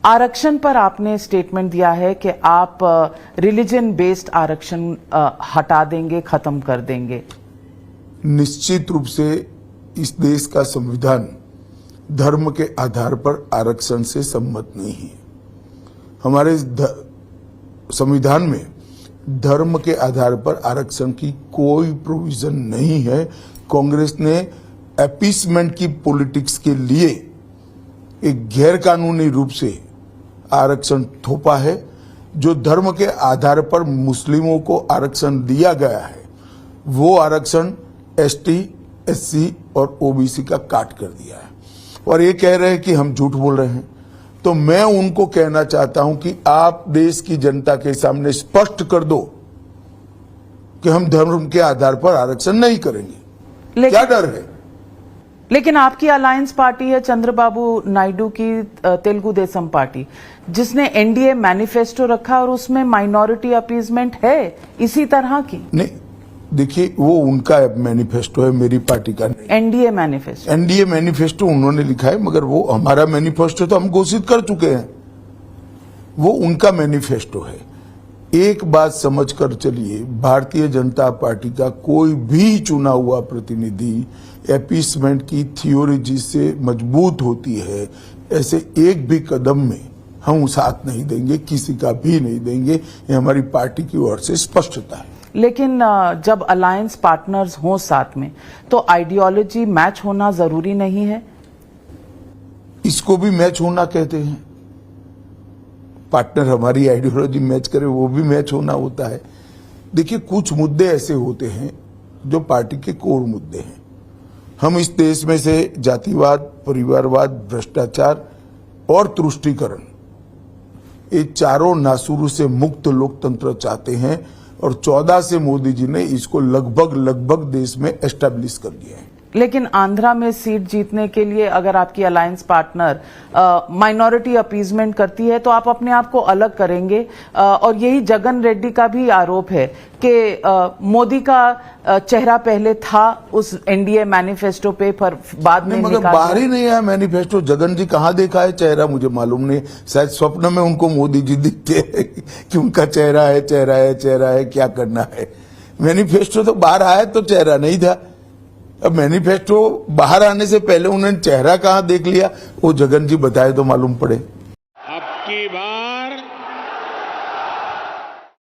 आरक्षण पर आपने स्टेटमेंट दिया है कि आप रिलीजन बेस्ड आरक्षण हटा देंगे, खत्म कर देंगे। निश्चित रूप से इस देश का संविधान धर्म के आधार पर आरक्षण से सम्मत नहीं है। हमारे संविधान में धर्म के आधार पर आरक्षण की कोई प्रोविजन नहीं है। कांग्रेस ने अपीसमेंट की पॉलिटिक्स के लिए एक गैर कानूनी रूप से आरक्षण थोपा है। जो धर्म के आधार पर मुस्लिमों को आरक्षण दिया गया है वो आरक्षण एसटी, एससी और ओबीसी का काट कर दिया है। और ये कह रहे हैं कि हम झूठ बोल रहे हैं, तो मैं उनको कहना चाहता हूं कि आप देश की जनता के सामने स्पष्ट कर दो कि हम धर्म के आधार पर आरक्षण नहीं करेंगे। क्या डर है? लेकिन आपकी अलायंस पार्टी है चंद्रबाबू नायडू की तेलुगु देशम पार्टी, जिसने एनडीए मैनिफेस्टो रखा और उसमें माइनॉरिटी अपीजमेंट है इसी तरह की। नहीं, देखिए वो उनका मैनिफेस्टो है, मेरी पार्टी का नहीं। एनडीए मैनिफेस्टो, एनडीए मैनिफेस्टो उन्होंने लिखा है, मगर वो हमारा मैनिफेस्टो तो हम घोषित कर चुके हैं। वो उनका मैनिफेस्टो है। एक बात समझ कर चलिए, भारतीय जनता पार्टी का कोई भी चुना हुआ प्रतिनिधि अपीसमेंट की थ्योरी जिससे मजबूत होती है, ऐसे एक भी कदम में हम साथ नहीं देंगे, किसी का भी नहीं देंगे। ये हमारी पार्टी की ओर से स्पष्टता है। लेकिन जब अलायंस पार्टनर्स हों साथ में, तो आइडियोलॉजी मैच होना जरूरी नहीं है? इसको भी मैच होना कहते हैं। पार्टनर हमारी आइडियोलॉजी मैच करे वो भी मैच होना होता है। देखिए, कुछ मुद्दे ऐसे होते हैं जो पार्टी के कोर मुद्दे हैं। हम इस देश में से जातिवाद, परिवारवाद, भ्रष्टाचार और तुष्टीकरण, ये चारों नासूरों से मुक्त लोकतंत्र चाहते हैं और 14 से मोदी जी ने इसको लगभग देश में एस्टेब्लिश कर दिया है। लेकिन आंध्रा में सीट जीतने के लिए अगर आपकी अलायंस पार्टनर माइनॉरिटी अपीजमेंट करती है तो आप अपने आप को अलग करेंगे। और यही जगन रेड्डी का भी आरोप है कि मोदी का चेहरा पहले था उस एनडीए मैनिफेस्टो पे, पर बाद में मगर बाहर ही नहीं आया मैनिफेस्टो। जगन जी कहाँ देखा है चेहरा, मुझे मालूम नहीं। शायद स्वप्न में उनको मोदी जी दिखते हैं कि उनका चेहरा है, क्या करना है। मैनिफेस्टो तो बाहर आया तो चेहरा नहीं था। अब मैनिफेस्टो बाहर आने से पहले उन्होंने चेहरा कहाँ देख लिया, वो जगन जी बताए तो मालूम पड़े।